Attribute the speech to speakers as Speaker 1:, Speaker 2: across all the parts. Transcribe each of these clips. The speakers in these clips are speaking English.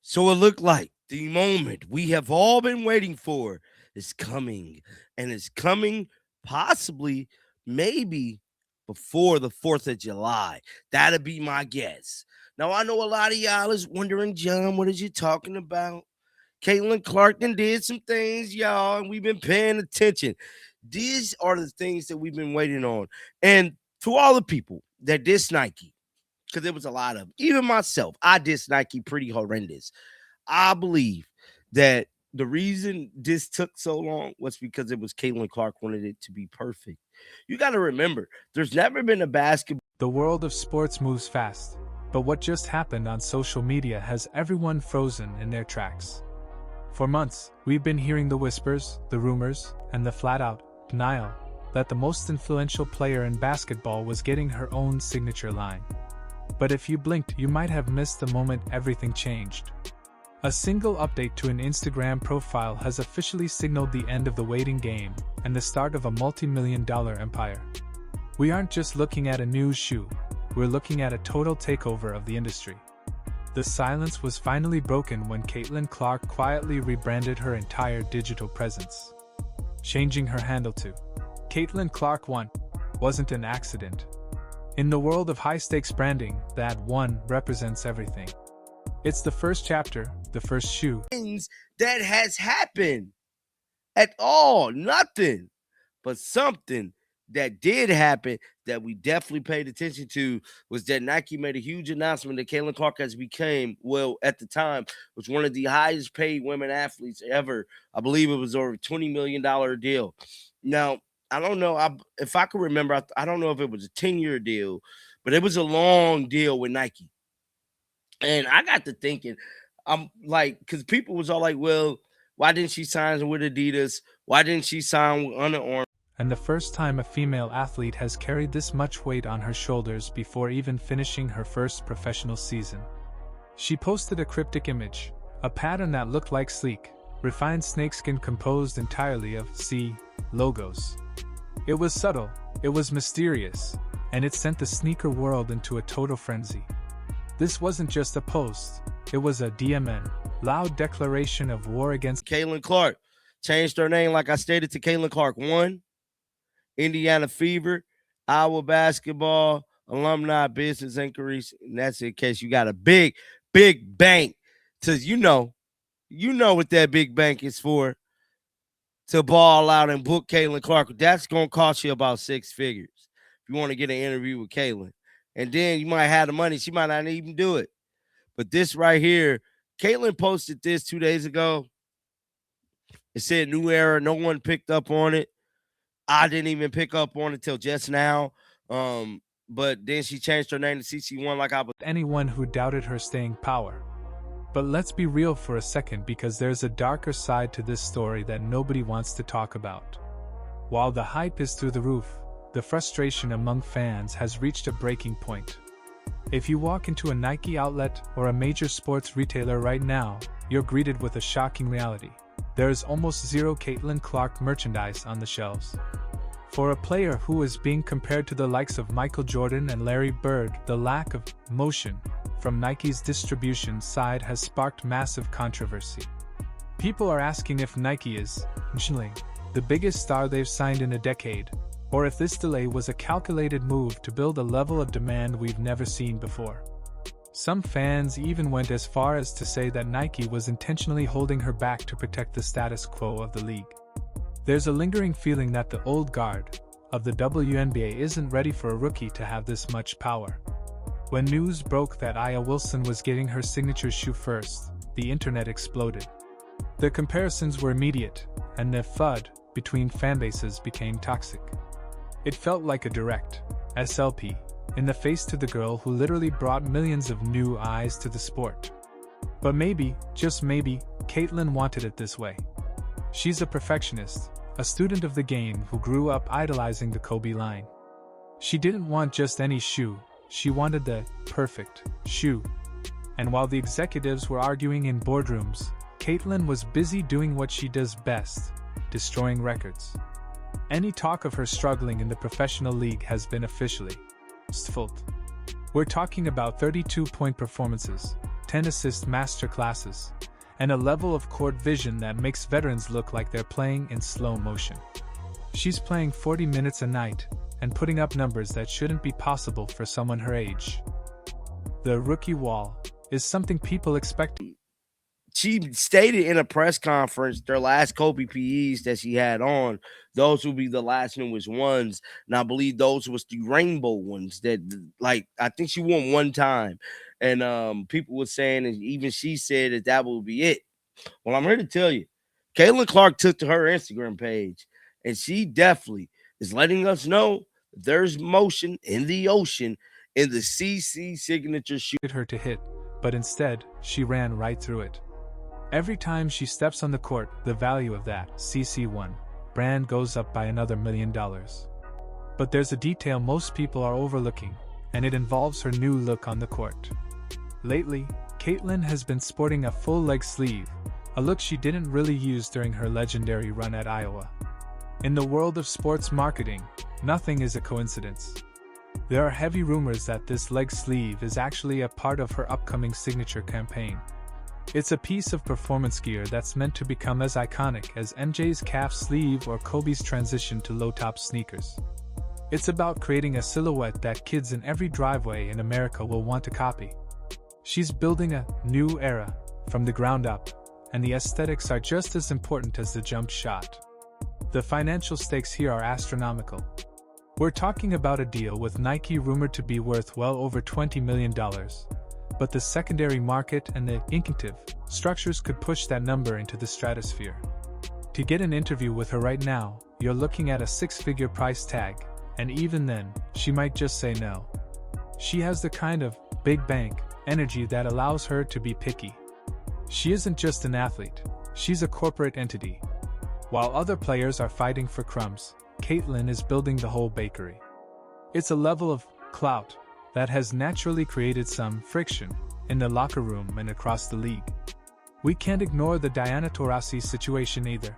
Speaker 1: So it looked like the moment we have all been waiting for is coming, and it's coming possibly, maybe before the 4th of July. That'd be my guess. Now, I know a lot of y'all is wondering, John, what is you talking about? Caitlin Clark did some things, y'all, and we've been paying attention. These are the things that we've been waiting on. And to all the people that diss Nike, because there was a lot of them, even myself, I diss Nike pretty horrendous. I believe that the reason this took so long was because it was Caitlin Clark wanted it to be perfect. You got to remember, there's never been a basketball.
Speaker 2: The world of sports moves fast, but what just happened on social media has everyone frozen in their tracks. For months, we've been hearing the whispers, the rumors, and the flat-out denial that the most influential player in basketball was getting her own signature line. But if you blinked, you might have missed the moment everything changed. A single update to an Instagram profile has officially signaled the end of the waiting game and the start of a multi-million-dollar empire. We aren't just looking at a new shoe, we're looking at a total takeover of the industry. The silence was finally broken when Caitlin Clark quietly rebranded her entire digital presence. Changing her handle to Caitlin Clark 1 wasn't an accident. In the world of high-stakes branding, that 1 represents everything. It's the first chapter, the first shoe.
Speaker 1: Things that has happened at all, nothing, but something that did happen that we definitely paid attention to was that Nike made a huge announcement that Caitlin Clark has became, well, at the time, was one of the highest paid women athletes ever. I believe it was over a $20 million deal. Now, I don't know if I can remember, I don't know if it was a 10-year deal, but it was a long deal with Nike. And I got to thinking, I'm like, because people was all like, well, why didn't she sign with Adidas? Why didn't she sign with Under Armour?
Speaker 2: And the first time a female athlete has carried this much weight on her shoulders before even finishing her first professional season. She posted a cryptic image, a pattern that looked like sleek, refined snakeskin composed entirely of C logos. It was subtle, it was mysterious, and it sent the sneaker world into a total frenzy. This wasn't just a post, it was a DMN, loud declaration of war against
Speaker 1: Caitlin Clark. Changed her name, like I stated, to Caitlin Clark 1. Indiana Fever, Iowa basketball, alumni business inquiries. And that's in case you got a big bank. Because you know what that big bank is for. To ball out and book Caitlin Clark. That's going to cost you about 6 figures if you want to get an interview with Caitlin. And then you might have the money. She might not even do it. But this right here, Caitlin posted this 2 days ago. It said new era. No one picked up on it. I didn't even pick up on it till just now. But then she changed her name to CC1 like I was.
Speaker 2: Anyone who doubted her staying power. But let's be real for a second, because there's a darker side to this story that nobody wants to talk about. While the hype is through the roof, the frustration among fans has reached a breaking point. If you walk into a Nike outlet or a major sports retailer right now, you're greeted with a shocking reality. There is almost zero Caitlin Clark merchandise on the shelves. For a player who is being compared to the likes of Michael Jordan and Larry Bird, the lack of motion from Nike's distribution side has sparked massive controversy. People are asking if Nike is, intentionally, the biggest star they've signed in a decade, or if this delay was a calculated move to build a level of demand we've never seen before. Some fans even went as far as to say that Nike was intentionally holding her back to protect the status quo of the league. There's a lingering feeling that the old guard of the WNBA isn't ready for a rookie to have this much power. When news broke that Aya Wilson was getting her signature shoe first, the internet exploded. The comparisons were immediate, and the FUD between fanbases became toxic. It felt like a direct SLP in the face to the girl who literally brought millions of new eyes to the sport. But maybe, just maybe, Caitlin wanted it this way. She's a perfectionist, a student of the game who grew up idolizing the Kobe line. She didn't want just any shoe, she wanted the perfect shoe. And while the executives were arguing in boardrooms, Caitlin was busy doing what she does best, destroying records. Any talk of her struggling in the professional league has been officially stifled. We're talking about 32-point performances, 10 assist master classes, and a level of court vision that makes veterans look like they're playing in slow motion. She's playing 40 minutes a night and putting up numbers that shouldn't be possible for someone her age. The rookie wall is something people expect.
Speaker 1: She stated in a press conference, their last Kobe PEs that she had on, those will be the last newest ones. And I believe those was the rainbow ones that, like, I think she won one time. And people were saying, and even she said that will be it. Well, I'm here to tell you, Caitlin Clark took to her Instagram page, and she definitely is letting us know there's motion in the ocean in the CC signature shoe.
Speaker 2: Her to hit, but instead, she ran right through it. Every time she steps on the court, the value of that CC1 brand goes up by another $1 million. But there's a detail most people are overlooking, and it involves her new look on the court. Lately, Caitlin has been sporting a full leg sleeve, a look she didn't really use during her legendary run at Iowa. In the world of sports marketing, nothing is a coincidence. There are heavy rumors that this leg sleeve is actually a part of her upcoming signature campaign. It's a piece of performance gear that's meant to become as iconic as MJ's calf sleeve or Kobe's transition to low-top sneakers. It's about creating a silhouette that kids in every driveway in America will want to copy. She's building a new era from the ground up, and the aesthetics are just as important as the jump shot. The financial stakes here are astronomical. We're talking about a deal with Nike rumored to be worth well over $20 million. But the secondary market and the incentive structures could push that number into the stratosphere. To get an interview with her right now, you're looking at a six-figure price tag, and even then, she might just say no. She has the kind of big bank energy that allows her to be picky. She isn't just an athlete, she's a corporate entity. While other players are fighting for crumbs, Caitlin is building the whole bakery. It's a level of clout that has naturally created some friction in the locker room and across the league. We can't ignore the Diana Taurasi situation either.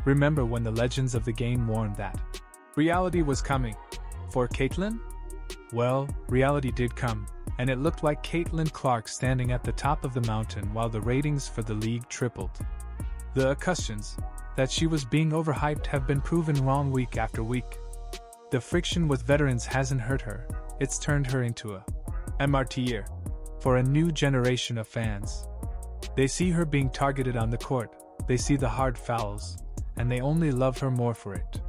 Speaker 2: Remember when the legends of the game warned that reality was coming for Caitlin? Well, reality did come, and it looked like Caitlin Clark standing at the top of the mountain while the ratings for the league tripled. The accusations that she was being overhyped have been proven wrong week after week. The friction with veterans hasn't hurt her. It's turned her into a martyr for a new generation of fans. They see her being targeted on the court, they see the hard fouls, and they only love her more for it.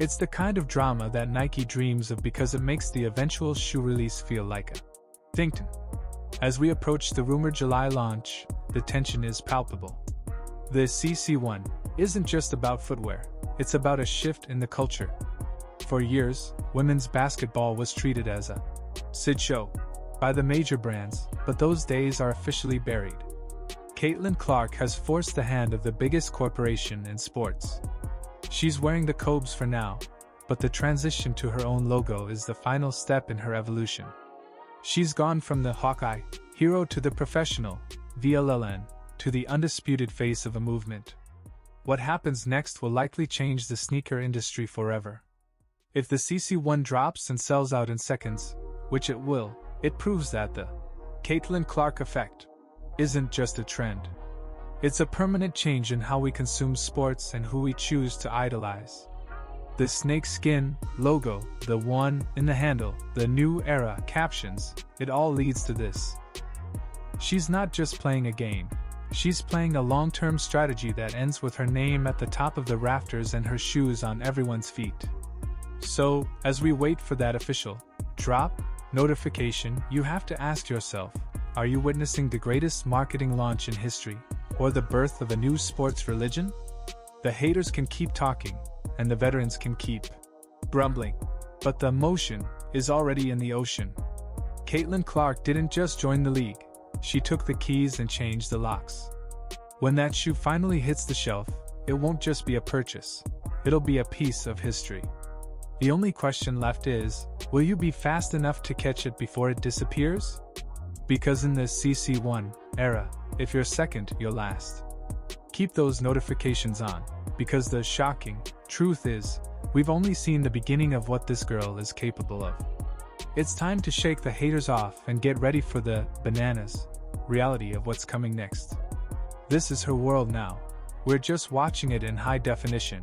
Speaker 2: It's the kind of drama that Nike dreams of because it makes the eventual shoe release feel like a thing. As we approach the rumored July launch, the tension is palpable. The CC1 isn't just about footwear, it's about a shift in the culture. For years, women's basketball was treated as a sideshow by the major brands, but those days are officially buried. Caitlin Clark has forced the hand of the biggest corporation in sports. She's wearing the Cobes for now, but the transition to her own logo is the final step in her evolution. She's gone from the Hawkeye hero to the professional VLLN to the undisputed face of a movement. What happens next will likely change the sneaker industry forever. If the CC1 drops and sells out in seconds, which it will, it proves that the Caitlin Clark effect isn't just a trend. It's a permanent change in how we consume sports and who we choose to idolize. The snakeskin logo, the one in the handle, the new era captions, it all leads to this. She's not just playing a game. She's playing a long-term strategy that ends with her name at the top of the rafters and her shoes on everyone's feet. So, as we wait for that official drop notification, you have to ask yourself, are you witnessing the greatest marketing launch in history, or the birth of a new sports religion? The haters can keep talking, and the veterans can keep grumbling, but the emotion is already in the ocean. Caitlin Clark didn't just join the league, she took the keys and changed the locks. When that shoe finally hits the shelf, it won't just be a purchase, it'll be a piece of history. The only question left is, will you be fast enough to catch it before it disappears? Because in this CC1 era, if you're second, you're last. Keep those notifications on, because the shocking truth is, we've only seen the beginning of what this girl is capable of. It's time to shake the haters off and get ready for the bananas reality of what's coming next. This is her world now. We're just watching it in high definition,